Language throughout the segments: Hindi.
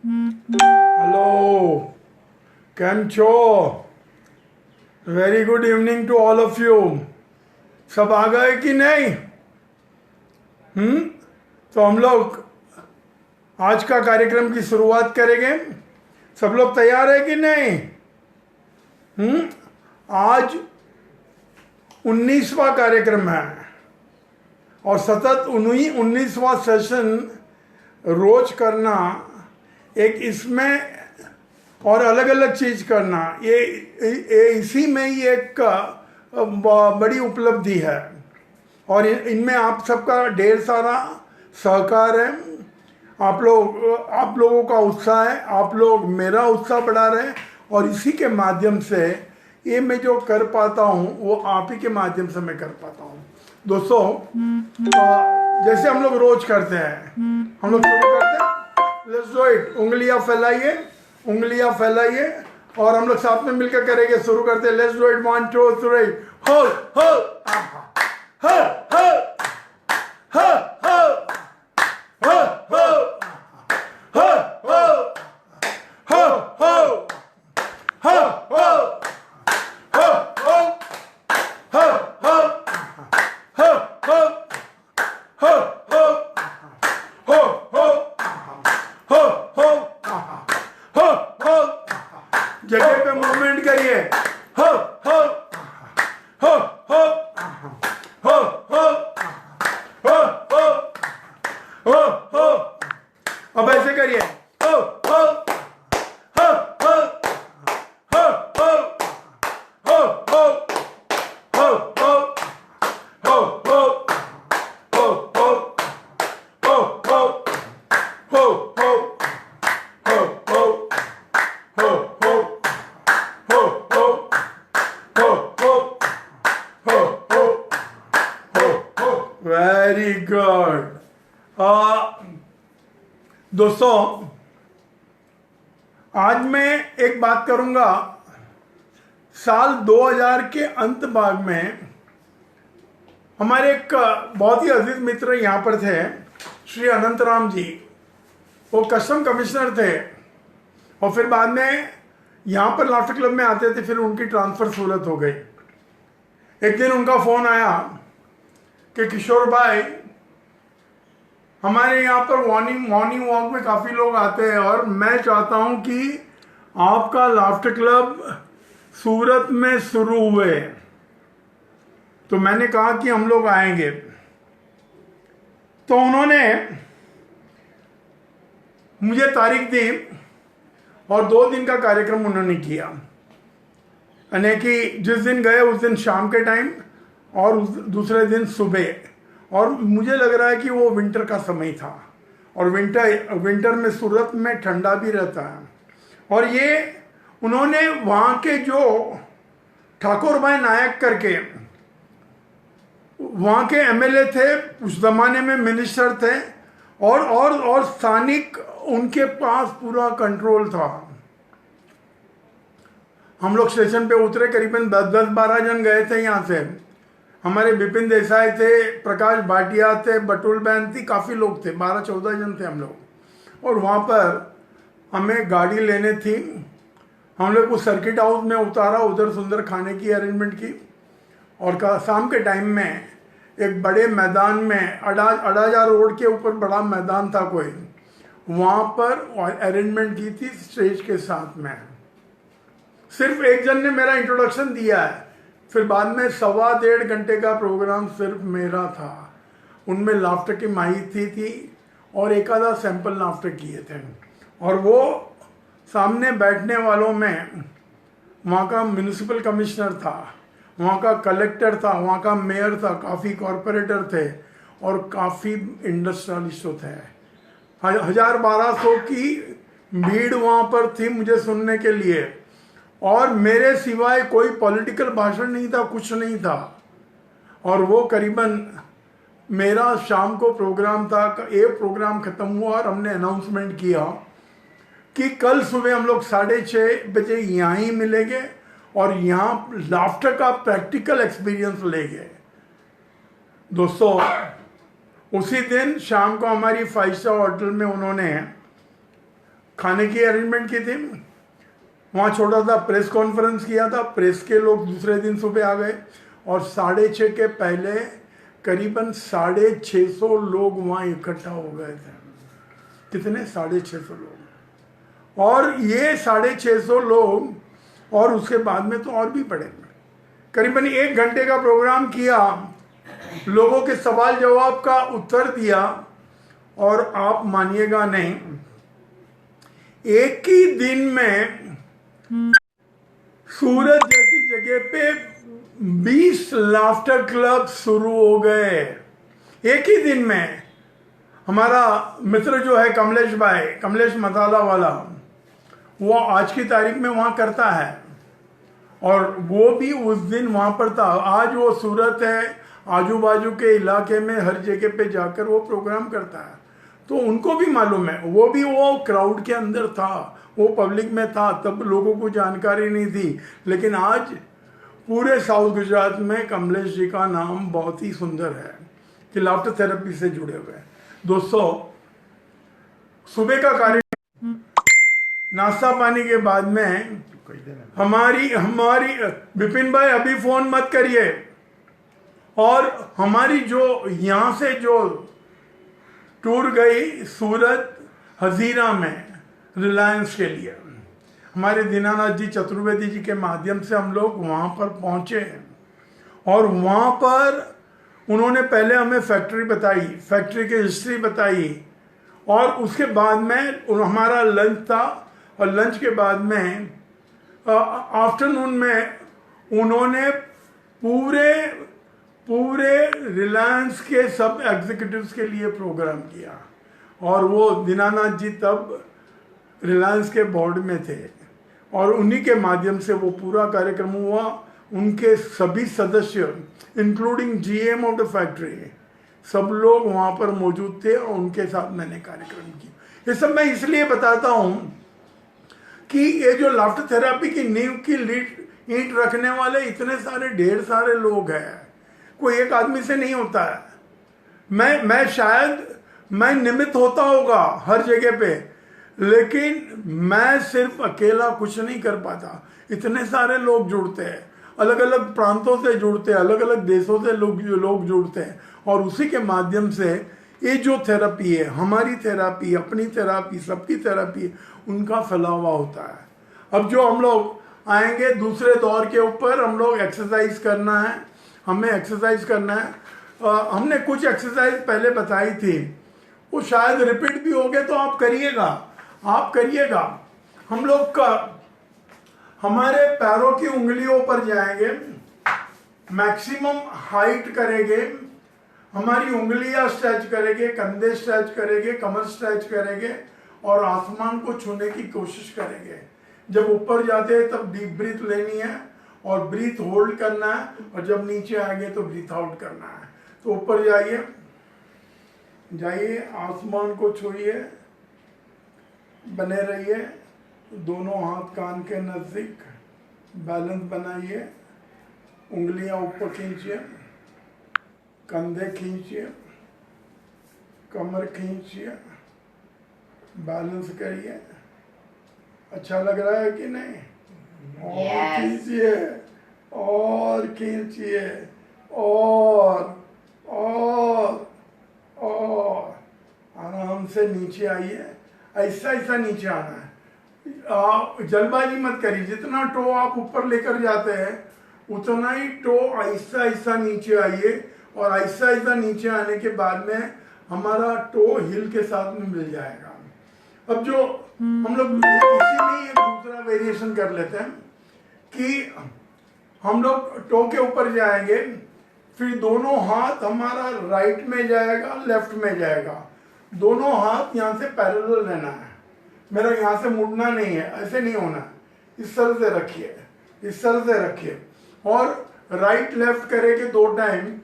हेलो, कैम छो? Very good evening to all of you. सब आ गए कि नहीं? तो हम लोग आज का कार्यक्रम की शुरुआत करेंगे। सब लोग तैयार है कि नहीं? आज 19वां कार्यक्रम है और सतत 19वां सेशन रोज करना, एक इसमें और अलग अलग चीज करना, ये इसी में ही एक बड़ी उपलब्धि है। और इनमें आप सबका ढेर सारा सहकार है। आप लोगों का उत्साह है, आप लोग मेरा उत्साह बढ़ा रहे हैं और इसी के माध्यम से ये मैं जो कर पाता हूँ वो आप ही के माध्यम से मैं कर पाता हूँ। दोस्तों, जैसे हम लोग रोज करते हैं, हम लोग शुरू करते हैं। Let's do it. उंगलियां फैलाइए और हम लोग साथ में मिलकर करेंगे। शुरू करते हैं। Let's do it. 1 2 3। हो हो हो हो हो हो जगह पे मूवमेंट करिए। हो हो हो हो हो हो हो हो हो। अब ऐसे करिए। हो हो हो हो हो हो हो हो हो हो हो हो वेरी गुड। दोस्तों, आज मैं एक बात करूंगा। साल 2000 के अंत भाग में हमारे एक बहुत ही अजीज मित्र यहाँ पर थे, श्री अनंतराम जी। वो कस्टम कमिश्नर थे और फिर बाद में यहाँ पर लाफ्टर क्लब में आते थे। फिर उनकी ट्रांसफर सूरत हो गई। एक दिन उनका फोन आया कि किशोर भाई, हमारे यहाँ पर मॉर्निंग वॉक में काफ़ी लोग आते हैं और मैं चाहता हूँ कि आपका लाफ्टर क्लब सूरत में शुरू हुए। तो मैंने कहा कि हम लोग आएंगे। तो उन्होंने मुझे तारीख दी और 2 दिन का कार्यक्रम उन्होंने किया। यानी कि जिस दिन गए उस दिन शाम के टाइम और दूसरे दिन सुबह। और मुझे लग रहा है कि वो विंटर का समय था और विंटर में सूरत में ठंडा भी रहता है। और ये उन्होंने वहाँ के जो ठाकुर भाई नायक करके वहाँ के एमएलए थे, उस जमाने में मिनिस्टर थे और स्थानिक उनके पास पूरा कंट्रोल था। हम लोग स्टेशन पे उतरे, करीबन 10-12 जन गए थे यहाँ से। हमारे विपिन देसाई थे, प्रकाश भाटिया थे, बटुल बहन थी, काफ़ी लोग थे, 12-14 जन थे हम लोग। और वहाँ पर हमें गाड़ी लेने थी। हम लोग उस सर्किट हाउस में उतारा, उधर सुंदर खाने की अरेंजमेंट की। और शाम के टाइम में एक बड़े मैदान में, अडाजा रोड के ऊपर बड़ा मैदान था कोई, वहाँ पर अरेंजमेंट की थी स्टेज के साथ में। सिर्फ एक जन ने मेरा इंट्रोडक्शन दिया है। फिर बाद में 1.25 घंटे का प्रोग्राम सिर्फ मेरा था। उनमें लाफ्टर की माहिती थी और एक आधा सैंपल लाफ्टर किए थे। और वो सामने बैठने वालों में वहाँ का म्यूनिसिपल कमिश्नर था, वहाँ का कलेक्टर था, वहाँ का मेयर था, काफ़ी कॉरपोरेटर थे और काफ़ी इंडस्ट्रियलिस्टों थे। 1000-1200 की भीड़ वहाँ पर थी मुझे सुनने के लिए। और मेरे सिवाय कोई पॉलिटिकल भाषण नहीं था, कुछ नहीं था। और वो करीबन मेरा शाम को प्रोग्राम था। एक प्रोग्राम ख़त्म हुआ और हमने अनाउंसमेंट किया कि कल सुबह हम लोग 6:30 बजे यहाँ ही मिलेंगे और यहाँ लाफ्टर का प्रैक्टिकल एक्सपीरियंस लेंगे। दोस्तों, उसी दिन शाम को हमारी 5 स्टार होटल में उन्होंने खाने की अरेंजमेंट की थी, वहाँ छोटा सा प्रेस कॉन्फ्रेंस किया था, प्रेस के लोग दूसरे दिन सुबह आ गए और 6:30 के पहले करीबन 650 लोग वहाँ इकट्ठा हो गए थे। कितने? 650 लोग। और ये 650 लोग और उसके बाद में तो और भी पड़े, करीबन 1 घंटे का प्रोग्राम किया, लोगों के सवाल जवाब का उत्तर दिया और आप मानिएगा नहीं, एक ही दिन में सूरत जैसी जगह पे 20 लाफ्टर क्लब शुरू हो गए एक ही दिन में। हमारा मित्र जो है कमलेश भाई, कमलेश मसाला वाला, वो आज की तारीख में वहाँ करता है और वो भी उस दिन वहाँ पर था। आज वो सूरत है, आजू बाजू के इलाके में हर जगह पे जाकर वो प्रोग्राम करता है, तो उनको भी मालूम है। वो भी वो क्राउड के अंदर था, वो पब्लिक में था, तब लोगों को जानकारी नहीं थी। लेकिन आज पूरे साउथ गुजरात में कमलेश जी का नाम बहुत ही सुंदर है कि लाफ्टर थेरेपी से जुड़े हुए हैं। दोस्तों, सुबह का कार्यक्रम, नाश्ता पानी के बाद में हमारी विपिन भाई अभी फोन मत करिए, और हमारी जो यहाँ से जो टूर गई सूरत हजीरा में रिलायंस के लिए, हमारे दीनानाथ जी चतुर्वेदी जी के माध्यम से हम लोग वहाँ पर पहुँचे और वहाँ पर उन्होंने पहले हमें फैक्ट्री बताई, फैक्ट्री की हिस्ट्री बताई, और उसके बाद में हमारा लंच था और लंच के बाद में आफ्टरनून में उन्होंने पूरे रिलायंस के सब एग्जीक्यूटिव्स के लिए प्रोग्राम किया। और वो दीनानाथ जी तब रिलायंस के बोर्ड में थे और उन्हीं के माध्यम से वो पूरा कार्यक्रम हुआ। उनके सभी सदस्य including GM of the factory, सब लोग वहाँ पर मौजूद थे और उनके साथ मैंने कार्यक्रम किया। ये सब मैं इसलिए बताता हूँ कि ये जो लाफ्टर थेरेपी की नींव की ईंट रखने वाले इतने सारे ढेर सारे लोग हैं, कोई एक आदमी से नहीं होता है। मैं शायद मैं निमित्त होता होगा हर जगह पे, लेकिन मैं सिर्फ अकेला कुछ नहीं कर पाता। इतने सारे लोग जुड़ते हैं, अलग अलग प्रांतों से जुड़ते हैं, अलग अलग देशों से लोग जुड़ते हैं, और उसी के माध्यम से ये जो थेरेपी है, हमारी थेरेपी, अपनी थेरेपी, सबकी थेरेपी, उनका फैलावा होता है। अब जो हम लोग आएंगे दूसरे दौर के ऊपर, हम लोग एक्सरसाइज करना है, हमें एक्सरसाइज करना है। हमने कुछ एक्सरसाइज पहले बताई थी, वो शायद रिपीट भी हो गए, तो आप करिएगा। हम लोग का हमारे पैरों की उंगलियों पर जाएंगे, मैक्सिमम हाइट करेंगे, हमारी उंगलियां स्ट्रेच करेंगे, कंधे स्ट्रेच करेंगे, कमर स्ट्रेच करेंगे और आसमान को छूने की कोशिश करेंगे। जब ऊपर जाते हैं तब डीप ब्रीथ लेनी है और ब्रीथ होल्ड करना है, और जब नीचे आएंगे तो ब्रीथ आउट करना है। तो ऊपर जाइए, आसमान को छूइए, बने रहिए, दोनों हाथ कान के नजदीक, बैलेंस बनाइए, उंगलियां ऊपर खींचिए, कंधे खींचिए, कमर खींचिए, बैलेंस करिए। अच्छा लग रहा है कि नहीं? और खींचिए, और खींचिए, और आराम से नीचे आइए। ऐसा नीचे आना है, जल्दबाजी मत करिए। जितना टो आप ऊपर लेकर जाते हैं उतना ही टो ऐसा नीचे आइए, और ऐसा नीचे आने के बाद में हमारा टो हिल के साथ में मिल जाएगा। अब जो हम लोग इसीलिए दूसरा वेरिएशन कर लेते हैं कि हम लोग टो के ऊपर जाएंगे, फिर दोनों हाथ हमारा राइट में जाएगा, लेफ्ट में जाएगा, दोनों हाथ यहाँ से पैरेलल रहना है। मेरा यहाँ से मुड़ना नहीं है, ऐसे नहीं होना, इस तरह से रखिए, इस तरह से रखिए, और राइट लेफ्ट करेंगे 2 टाइम,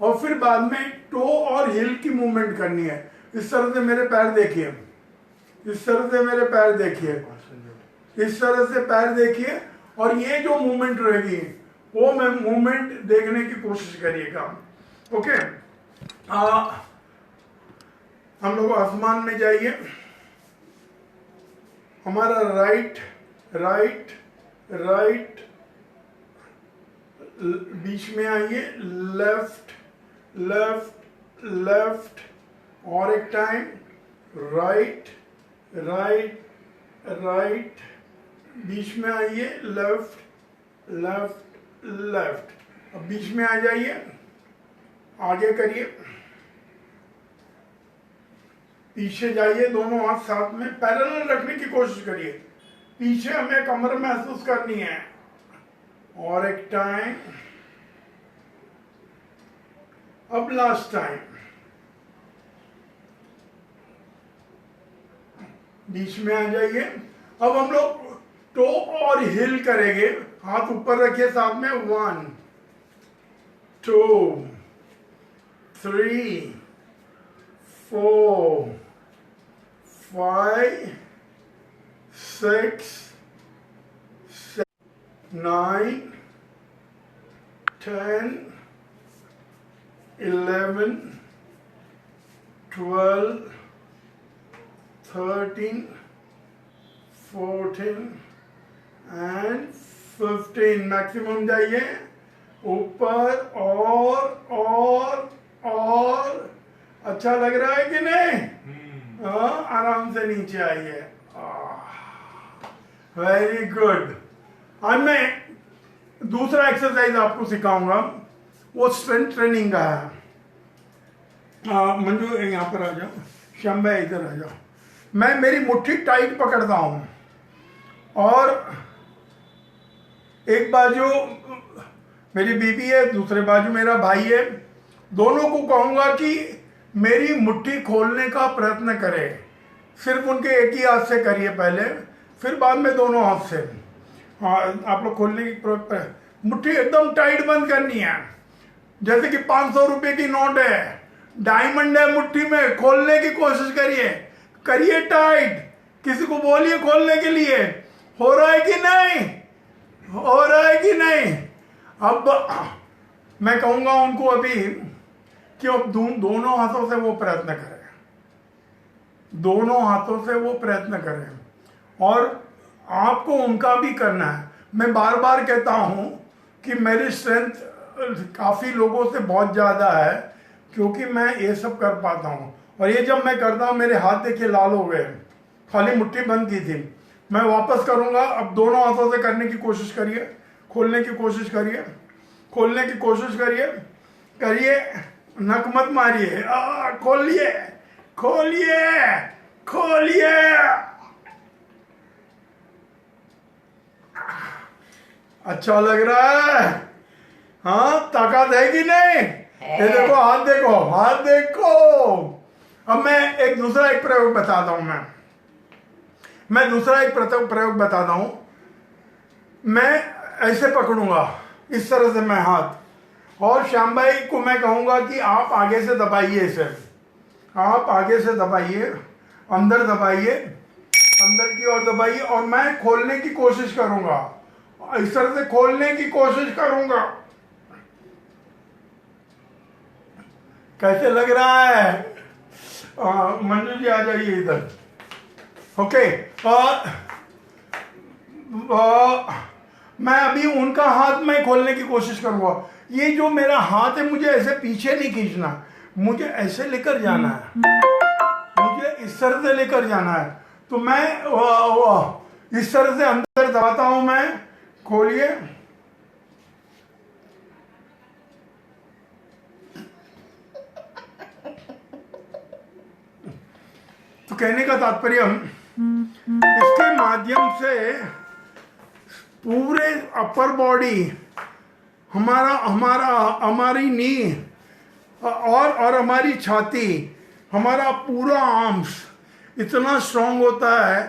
और फिर बाद में टो और हिल की मूवमेंट करनी है। इस तरह से मेरे पैर देखिए, इस तरह से मेरे पैर देखिए, इस तरह से पैर देखिए, और ये जो मूवमेंट रहेगी वो मूवमेंट देखने की कोशिश करिएगा। ओके, हम लोग आसमान में जाइए, हमारा राइट राइट राइट, बीच में आइए, लेफ्ट लेफ्ट लेफ्ट, और एक टाइम राइट राइट राइट, बीच में आइए, लेफ्ट लेफ्ट लेफ्ट। अब बीच में आ जाइए, आगे करिए, पीछे जाइए, दोनों हाथ साथ में पैरेलल रखने की कोशिश करिए, पीछे हमें कमर महसूस करनी है। और एक टाइम, अब लास्ट टाइम, बीच में आ जाइए। अब हम लोग टो और हिल करेंगे, हाथ ऊपर रखिए साथ में, 1 2 3 4 5 6 7 9 10 11 12 13 14 एंड 15। मैक्सिमम जाइए ऊपर, और अच्छा लग रहा है कि नहीं? आराम से नीचे आइए। Very good. आज मैं दूसरा एक्सरसाइज आपको सिखाऊंगा, वो स्ट्रेंथ ट्रेनिंग का है। मंजू यहाँ पर आ जाओ, श्याम भाई इधर आ जाओ। मैं मेरी मुट्ठी टाइट पकड़ता हूँ और एक बाजू मेरी बीबी है, दूसरे बाजू मेरा भाई है, दोनों को कहूंगा कि मेरी मुट्ठी खोलने का प्रयत्न करें। सिर्फ उनके एक ही हाथ से करिए पहले, फिर बाद में दोनों हाथ से। हाँ, आप लोग खोलने की मुट्ठी एकदम टाइट बंद करनी है, जैसे कि 500 रुपए की नोट है, डायमंड है मुट्ठी में, खोलने की कोशिश करिए, करिए टाइट। किसी को बोलिए खोलने के लिए, हो रहा है कि नहीं, हो रहा है कि नहीं? अब मैं कहूंगा उनको अभी कि अब दोनों हाथों से वो प्रयत्न करें, दोनों हाथों से वो प्रयत्न करें, और आपको उनका भी करना है। मैं बार बार कहता हूं कि मेरी स्ट्रेंथ काफी लोगों से बहुत ज्यादा है, क्योंकि मैं ये सब कर पाता हूं। और ये जब मैं करता हूं, मेरे हाथ देखिए लाल हो गए, खाली मुट्ठी बंद की थी। मैं वापस करूंगा, अब दोनों हाथों से करने की कोशिश करिए, खोलने की कोशिश करिए, खोलने की कोशिश करिए, करिए, नक मत मारिए, खोलिए खोलिए खोलिए। अच्छा लग रहा है? हाँ, ताकत है कि नहीं? ये देखो, हाथ देखो, हाथ देखो। अब मैं एक प्रयोग बताता हूं। मैं दूसरा एक प्रयोग बताता हूं। मैं ऐसे पकड़ूंगा, इस तरह से मैं हाथ, और श्याम भाई को मैं कहूंगा कि आप आगे से दबाइए इसे, आप आगे से दबाइए, अंदर दबाइए, अंदर की ओर दबाइए, और मैं खोलने की कोशिश करूंगा, इस तरह से खोलने की कोशिश करूंगा। कैसे लग रहा है? मंजू जी आ जाइए इधर। ओके, मैं अभी उनका हाथ मैं खोलने की कोशिश करूंगा। ये जो मेरा हाथ है, मुझे ऐसे पीछे नहीं खींचना, मुझे ऐसे लेकर जाना है, मुझे इस तरह से लेकर जाना है। तो मैं इस तरह से अंदर दबाता हूं मैं, खोलिए, तो कहने का तात्पर्य इसके माध्यम से पूरे अपर बॉडी, हमारी नी और हमारी छाती, हमारा पूरा आर्म्स इतना स्ट्रांग होता है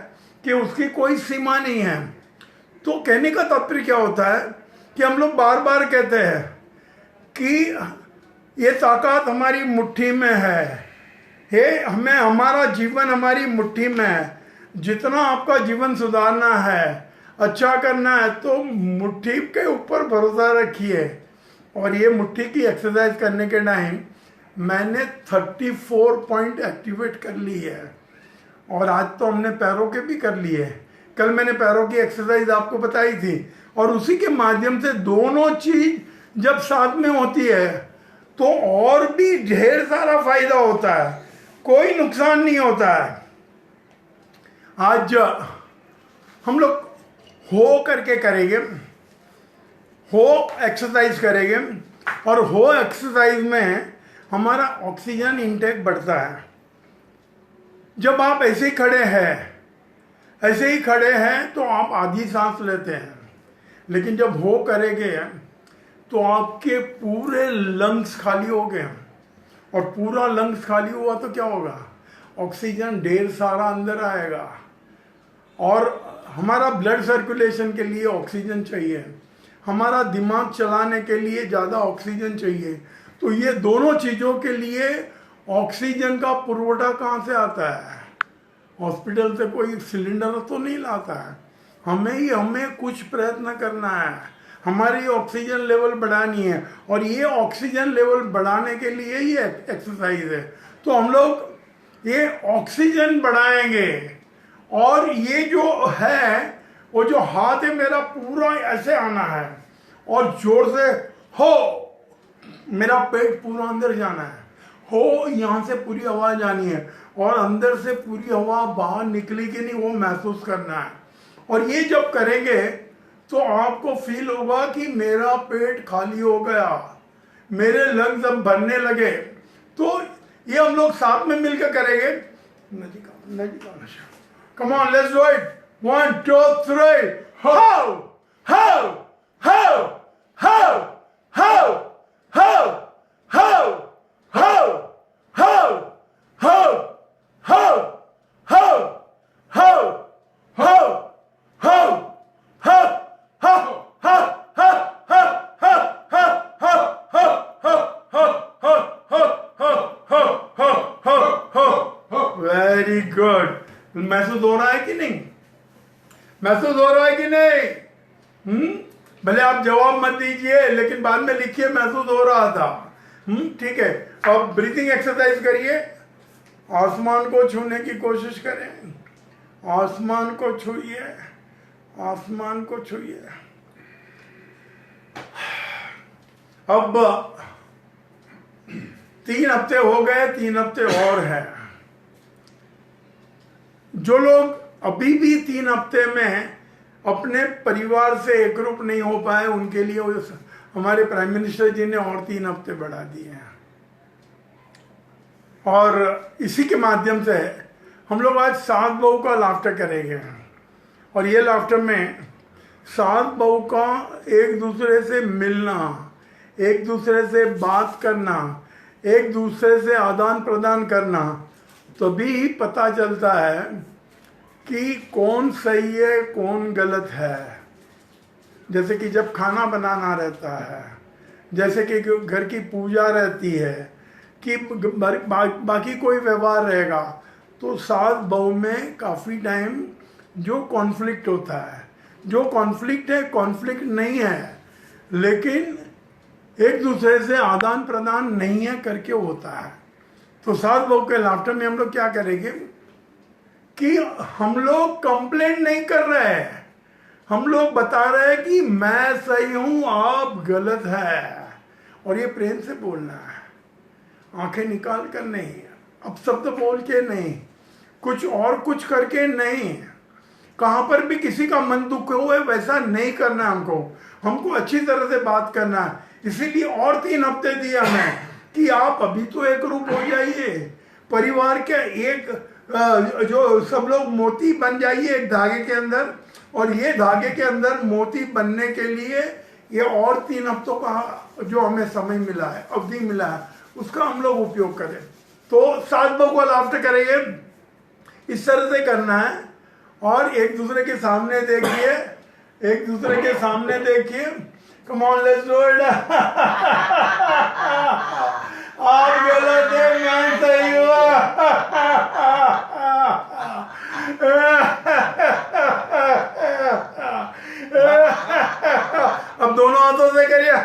कि उसकी कोई सीमा नहीं है। तो कहने का तात्पर्य क्या होता है कि हम लोग बार बार कहते हैं कि ये ताकत हमारी मुट्ठी में है, हमें हमारा जीवन हमारी मुट्ठी में है। जितना आपका जीवन सुधारना है, अच्छा करना है, तो मुट्ठी के ऊपर भरोसा रखिए। और ये मुट्ठी की एक्सरसाइज करने के टाइम मैंने 34 पॉइंट एक्टिवेट कर ली है, और आज तो हमने पैरों के भी कर लिए। कल मैंने पैरों की एक्सरसाइज आपको बताई थी, और उसी के माध्यम से दोनों चीज जब साथ में होती है तो और भी ढेर सारा फायदा होता है, कोई नुकसान नहीं होता है। आज हम लोग हो करके करेंगे, हो एक्सरसाइज करेंगे, और हो एक्सरसाइज में हमारा ऑक्सीजन इंटेक बढ़ता है। जब आप ऐसे ही खड़े हैं तो आप आधी सांस लेते हैं, लेकिन जब हो करेंगे तो आपके पूरे लंग्स खाली हो गए, और पूरा लंग्स खाली हुआ तो क्या होगा, ऑक्सीजन ढेर सारा अंदर आएगा, और हमारा ब्लड सर्कुलेशन के लिए ऑक्सीजन चाहिए, हमारा दिमाग चलाने के लिए ज़्यादा ऑक्सीजन चाहिए। तो ये दोनों चीज़ों के लिए ऑक्सीजन का पुरवठा कहाँ से आता है? हॉस्पिटल से कोई सिलेंडर तो नहीं लाता है, हमें कुछ प्रयत्न करना है, हमारी ऑक्सीजन लेवल बढ़ानी है, और ये ऑक्सीजन लेवल बढ़ाने के लिए ही एक्सरसाइज है। तो हम लोग ये ऑक्सीजन बढ़ाएंगे, और ये जो है वो जो हाथ है मेरा पूरा ऐसे आना है, और जोर से हो, मेरा पेट पूरा अंदर जाना है, हो यहाँ से पूरी आवाज आनी है, और अंदर से पूरी हवा बाहर निकली कि नहीं वो महसूस करना है। और ये जब करेंगे तो आपको फील होगा कि मेरा पेट खाली हो गया, मेरे लंग्स अब भरने लगे। तो ये हम लोग साथ में मिलकर करेंगे। Come on, let's do it. 1 2 3 हो हो हो हो हो हो हो हो हो हो ho ho ho ho ho ho ho ho ho ho। Very good. महसूस हो रहा है कि नहीं? महसूस हो रहा है कि नहीं? भले आप जवाब मत दीजिए, लेकिन बाद में लिखिए महसूस हो रहा था। ठीक है। अब ब्रीथिंग एक्सरसाइज करिए। आसमान को छूने की कोशिश करें, आसमान को छूइए, आसमान को छूइए। अब 3 हफ्ते हो गए, 3 हफ्ते और हैं। जो लोग अभी भी 3 हफ्ते में अपने परिवार से एकरूप नहीं हो पाए, उनके लिए हमारे प्राइम मिनिस्टर जी ने और 3 हफ्ते बढ़ा दिए हैं। और इसी के माध्यम से हम लोग आज 7 बहू का लाफ्टर करेंगे, और ये लाफ्टर में 7 बहू का एक दूसरे से मिलना, एक दूसरे से बात करना, एक दूसरे से आदान प्रदान करना, तभी पता चलता है कि कौन सही है कौन गलत है। जैसे कि जब खाना बनाना रहता है, जैसे कि घर की पूजा रहती है, कि बाकी कोई व्यवहार रहेगा, तो 7 बहू में काफ़ी टाइम जो कॉन्फ्लिक्ट होता है, जो कॉन्फ्लिक्ट है कॉन्फ्लिक्ट नहीं है, लेकिन एक दूसरे से आदान प्रदान नहीं है करके होता है। तो 7 बहू के लाफ्टर में हम लोग क्या करेंगे कि हम लोग कंप्लेंट नहीं कर रहे हैं, हम लोग बता रहे हैं कि मैं सही हूं आप गलत है, और ये प्रेम से बोलना है, आंखें निकाल कर नहीं, अब शब्द बोल के नहीं, कुछ करके नहीं, कहां पर भी किसी का मन दुख हुए वैसा नहीं करना है। हमको अच्छी तरह से बात करना है। इसीलिए और 3 हफ्ते दिए हमें कि आप अभी तो एक रूप हो जाइए, परिवार के एक जो सब लोग मोती बन जाइए एक धागे के अंदर, और ये धागे के अंदर मोती बनने के लिए ये और 3 हफ्तों का जो हमें समय मिला है, अवधि मिला है, उसका हम लोग उपयोग करें। तो 7 बहू का लाफ्टर करेंगे, इस तरह से करना है, और एक दूसरे के सामने देखिए, एक दूसरे के सामने देखिए। Come on, let's do it. आप गलत है, मैं सही हुआ। अब दोनों हाथों से करिए।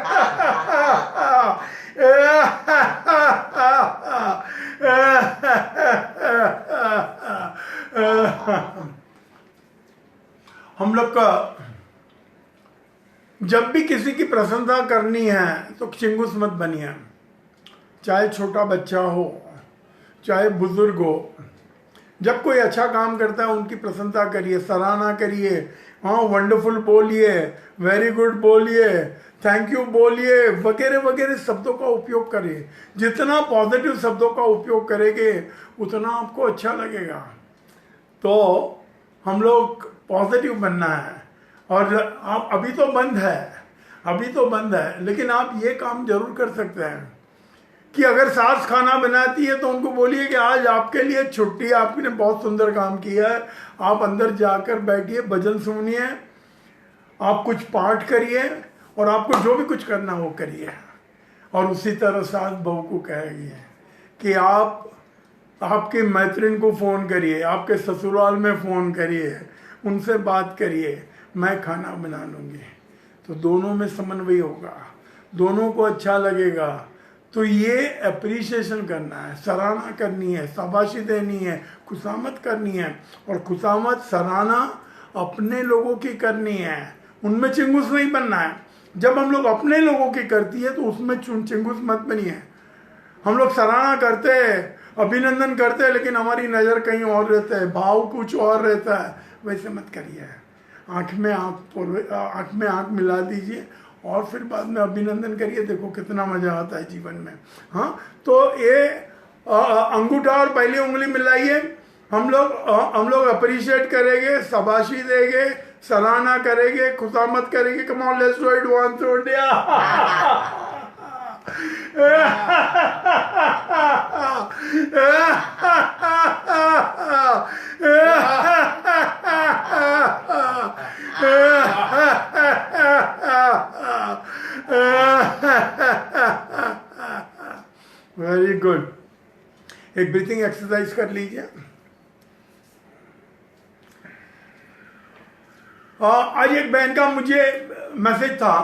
हम लोग का जब भी किसी की प्रशंसा करनी है तो चिंगुस मत बनिए, चाहे छोटा बच्चा हो चाहे बुजुर्ग हो। जब कोई अच्छा काम करता है उनकी प्रशंसा करिए, सराहना करिए, हाँ वंडरफुल बोलिए, वेरी गुड बोलिए, थैंक यू बोलिए, वगैरह वगैरह शब्दों का उपयोग करिए। जितना पॉजिटिव शब्दों का उपयोग करेंगे उतना आपको अच्छा लगेगा। तो हम लोग पॉजिटिव बनना है। और आप अभी तो बंद है, लेकिन आप ये काम जरूर कर सकते हैं कि अगर सास खाना बनाती है तो उनको बोलिए कि आज आपके लिए छुट्टी, आपने बहुत सुंदर काम किया है, आप अंदर जाकर बैठिए, भजन सुनिए, आप कुछ पाठ करिए और आपको जो भी कुछ करना हो करिए। और उसी तरह सास बहू को कहेगी कि आप आपकी मैत्रिन को फ़ोन करिए, आपके ससुराल में फ़ोन करिए, उनसे बात करिए, मैं खाना बना लूँगी। तो दोनों में समन्वय होगा, दोनों को अच्छा लगेगा। तो ये अप्रिसिएशन करना है, सराहना करनी है, शाबाशी देनी है, खुशामद करनी है। और खुशामद सराहना अपने लोगों की करनी है, उनमें चिंगुस नहीं बनना है। जब हम लोग अपने लोगों की करती है तो उसमें चिंगुस मत बनिए। हम लोग सराहना करते हैं, अभिनंदन करते हैं, लेकिन हमारी नज़र कहीं और रहता है, भाव कुछ और रहता है, वैसे मत करिए। आँख में आँख मिला दीजिए और फिर बाद में अभिनंदन करिए, देखो कितना मजा आता है जीवन में। हाँ, तो ये अंगूठा और पहली उंगली मिलाइए, हम लोग अप्रिशिएट करेंगे, शाबाशी देंगे, सराहना करेंगे, खुशामद करेंगे। Come on, let's do it, 1 2 India. Very good. एक ब्रीथिंग एक्सरसाइज कर लीजिए। आज एक बहन का मुझे मैसेज था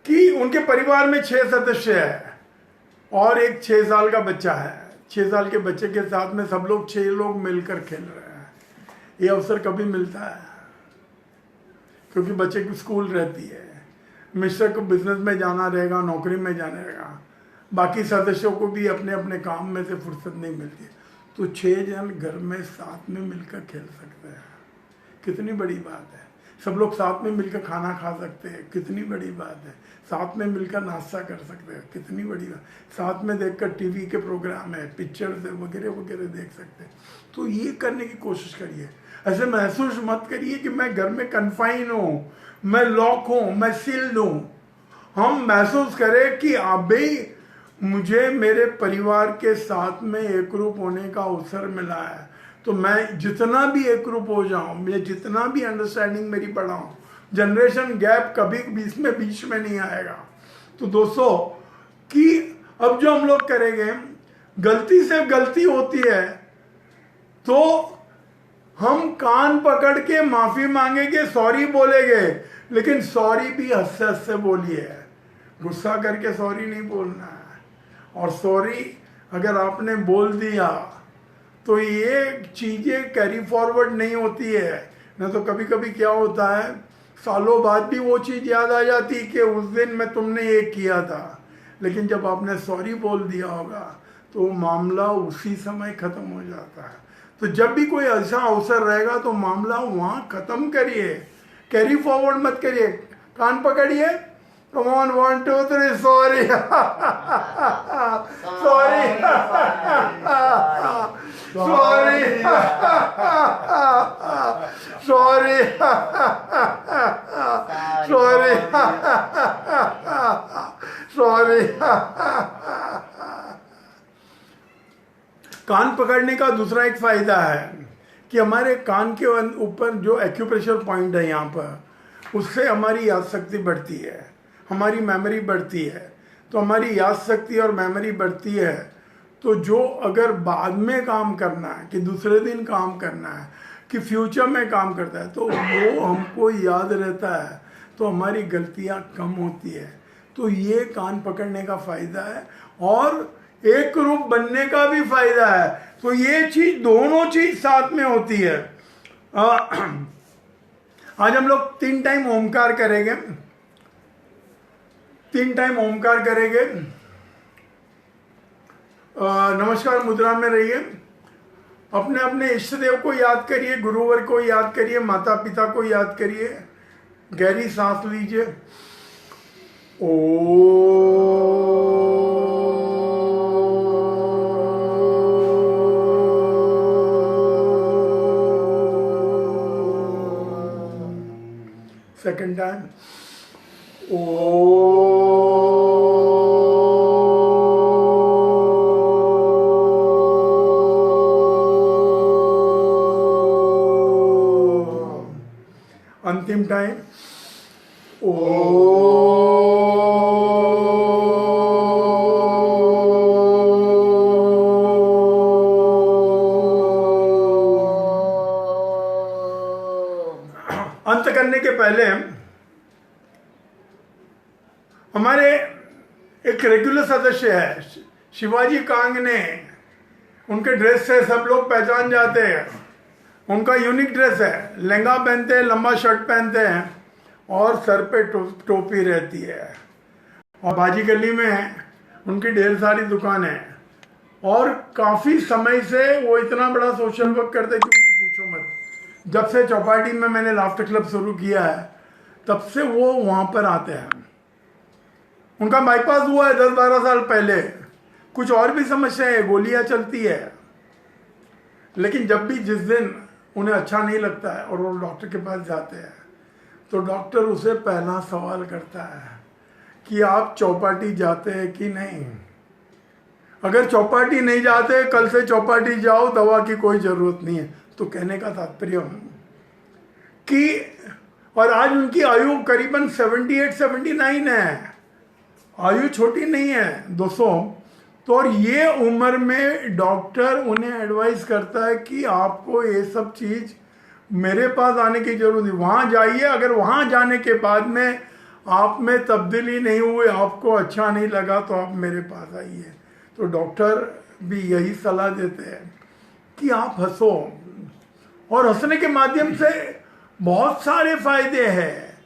कि उनके परिवार में 6 सदस्य है और एक 6 साल का बच्चा है। 6 साल के बच्चे के साथ में सब लोग 6 लोग मिलकर खेल रहे हैं। ये अवसर कभी मिलता है क्योंकि बच्चे की स्कूल रहती है, मिस्टर को बिजनेस में जाना रहेगा, नौकरी में जाना रहेगा, बाकी सदस्यों को भी अपने अपने काम में से फुर्सत नहीं मिलती। तो 6 जन घर में साथ में मिलकर खेल सकते हैं, कितनी बड़ी बात है। सब लोग साथ में मिलकर खाना खा सकते हैं, कितनी बड़ी बात है। साथ में मिलकर नाश्ता कर सकते हैं, कितनी बड़ी बात। साथ में देखकर टीवी के प्रोग्राम है, पिक्चर्स है, वगैरह वगैरह देख सकते हैं। तो ये करने की कोशिश करिए। ऐसे महसूस मत करिए कि मैं घर में कन्फाइन हूँ, मैं लॉक हूँ, मैं सील्ड हूँ। हम महसूस करें कि अभी मुझे मेरे परिवार के साथ में एकरूप होने का अवसर मिला है, तो मैं जितना भी एकरूप हो जाऊं, मैं जितना भी अंडरस्टैंडिंग मेरी बढ़ाऊं, जनरेशन गैप कभी बीच में नहीं आएगा। तो दोस्तों कि अब जो हम लोग करेंगे, गलती से गलती होती है तो हम कान पकड़ के माफी मांगेंगे, सॉरी बोलेंगे, लेकिन सॉरी भी हंसते हंसते बोलिए, गुस्सा करके सॉरी नहीं बोलना है। और सॉरी अगर आपने बोल दिया तो ये चीज़ें कैरी फॉरवर्ड नहीं होती है। न तो कभी कभी क्या होता है, सालों बाद भी वो चीज़ याद आ जाती कि उस दिन में तुमने ये किया था, लेकिन जब आपने सॉरी बोल दिया होगा तो मामला उसी समय ख़त्म हो जाता है। तो जब भी कोई ऐसा अवसर रहेगा तो मामला वहाँ ख़त्म करिए, कैरी फॉरवर्ड मत करिए। कान पकड़िए, come on, 1 2 3, sorry sorry sorry sorry sorry sorry. कान पकड़ने का दूसरा एक फायदा है कि हमारे कान के ऊपर जो एक्यूप्रेशर पॉइंट है यहाँ पर, उससे हमारी याद शक्ति बढ़ती है, हमारी मेमोरी बढ़ती है। तो हमारी याद शक्ति और मेमोरी बढ़ती है, तो जो अगर बाद में काम करना है, कि दूसरे दिन काम करना है, कि फ्यूचर में काम करता है, तो वो हमको याद रहता है, तो हमारी गलतियाँ कम होती है। तो ये कान पकड़ने का फायदा है और एक रूप बनने का भी फायदा है। तो ये चीज, दोनों चीज साथ में होती है। आज हम लोग 3 टाइम ओमकार करेंगे। 3 टाइम ओमकार करेंगे। नमस्कार मुद्रा में रहिए। अपने अपने इष्ट देव को याद करिए, गुरुवर को याद करिए, माता पिता को याद करिए। गहरी सांस लीजिए। सेकंड टाइम अंतिम टाइम अंत करने के पहले हमारे एक रेगुलर सदस्य है शिवाजी कांगने, उनके ड्रेस से सब लोग पहचान जाते हैं। उनका यूनिक ड्रेस है, लहंगा पहनते हैं, लंबा शर्ट पहनते हैं और सर पे टोपी रहती है। और बाजी गली में उनकी ढेर सारी दुकान है और काफ़ी समय से वो इतना बड़ा सोशल वर्क करते हैं कि उनको पूछो मत। जब से चौपाटी में मैंने लाफ्टर क्लब शुरू किया है तब से वो वहाँ पर आते हैं। उनका बाईपास हुआ है 10-12 साल पहले। कुछ और भी समस्याएं है, गोलियां चलती है, लेकिन जब भी जिस दिन उन्हें अच्छा नहीं लगता है और वो डॉक्टर के पास जाते हैं तो डॉक्टर उसे पहला सवाल करता है कि आप चौपाटी जाते हैं कि नहीं। अगर चौपाटी नहीं जाते, कल से चौपाटी जाओ, दवा की कोई ज़रूरत नहीं है। तो कहने का तात्पर्य कि और आज उनकी आयु करीबन 78-79 है। आयु छोटी नहीं है दोस्तों। तो और ये उम्र में डॉक्टर उन्हें एडवाइस करता है कि आपको ये सब चीज़ मेरे पास आने की जरूरत नहीं, वहाँ जाइए। अगर वहाँ जाने के बाद में आप में तब्दीली नहीं हुई, आपको अच्छा नहीं लगा, तो आप मेरे पास आइए। तो डॉक्टर भी यही सलाह देते हैं कि आप हंसो, और हंसने के माध्यम से बहुत सारे फायदे हैं,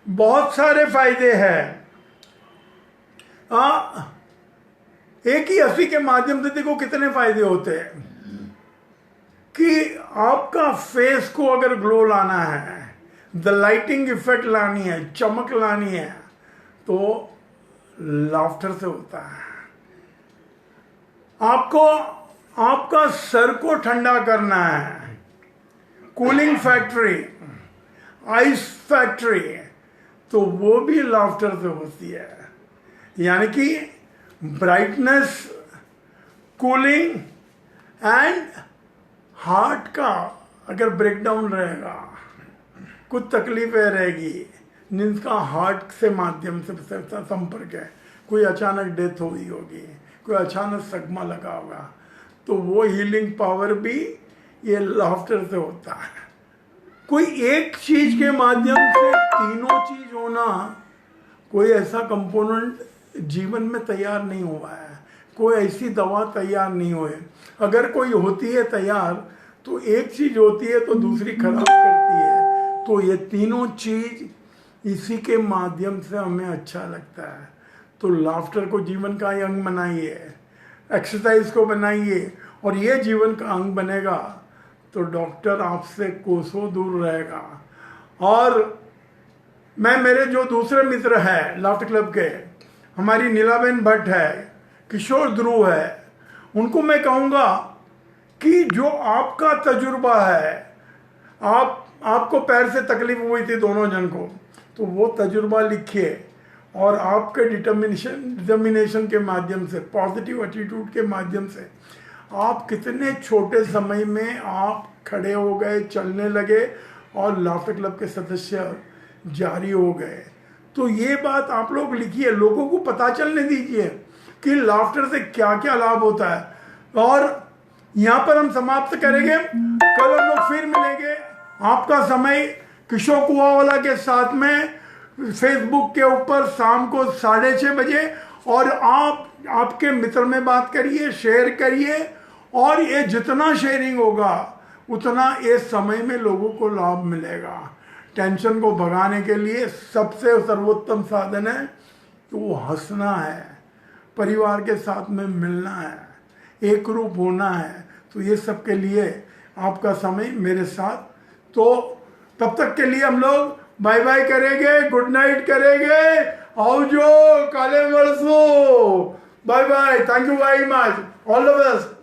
बहुत सारे फायदे हैं। एक ही हंसी के माध्यम से देखो कितने फायदे होते हैं कि आपका फेस को अगर ग्लो लाना है, द लाइटिंग इफेक्ट लानी है, चमक लानी है, तो लाफ्टर से होता है। आपको आपका सर को ठंडा करना है, कूलिंग फैक्ट्री, आइस फैक्ट्री, तो वो भी लाफ्टर से होती है। यानी कि ब्राइटनेस, कूलिंग एंड हार्ट का अगर ब्रेकडाउन रहेगा, कुछ तकलीफें रहेगी जिनका हार्ट से माध्यम से संपर्क है, कोई अचानक डेथ हुई होगी, कोई अचानक सदमा लगा होगा, तो वो हीलिंग पावर भी ये लाफ्टर से होता है। कोई एक चीज के माध्यम से तीनों चीज होना, कोई ऐसा कंपोनेंट जीवन में तैयार नहीं हुआ है, कोई ऐसी दवा तैयार नहीं हुई। अगर कोई होती है तैयार तो एक चीज होती है तो दूसरी खराब करती है। तो ये तीनों चीज इसी के माध्यम से हमें अच्छा लगता है। तो लाफ्टर को जीवन का अंग बनाइए, एक्सरसाइज को बनाइए, और ये जीवन का अंग बनेगा तो डॉक्टर आपसे कोसों दूर रहेगा। और मैं, मेरे जो दूसरे मित्र हैं लाफ्टर क्लब के, हमारी नीलाबेन भट्ट है, किशोर ध्रुव है, उनको मैं कहूँगा कि जो आपका तजुर्बा है, आपको पैर से तकलीफ हुई थी दोनों जन को, तो वो तजुर्बा लिखिए और आपके डिटर्मिनेशन के माध्यम से, पॉजिटिव एटीट्यूड के माध्यम से आप कितने छोटे समय में आप खड़े हो गए, चलने लगे और लाफ्टर क्लब के सदस्य जारी हो गए। तो ये बात आप लोग लिखिए, लोगों को पता चलने दीजिए कि लाफ्टर से क्या क्या लाभ होता है। और यहाँ पर हम समाप्त करेंगे, कल हम लोग फिर मिलेंगे। आपका समय किशोर कुआवाला के साथ में फेसबुक के ऊपर शाम को 6:30 बजे, और आपके मित्र में बात करिए, शेयर करिए, और ये जितना शेयरिंग होगा उतना इस समय में लोगों को लाभ मिलेगा। टेंशन को भगाने के लिए सबसे सर्वोत्तम साधन है तो वो हंसना है, परिवार के साथ में मिलना है, एक रूप होना है। तो ये सब के लिए आपका समय मेरे साथ, तो तब तक के लिए हम लोग बाय बाय करेंगे, गुड नाइट करेंगे, आओ जो काले वर्षो, bye bye, thank you very much, all the best.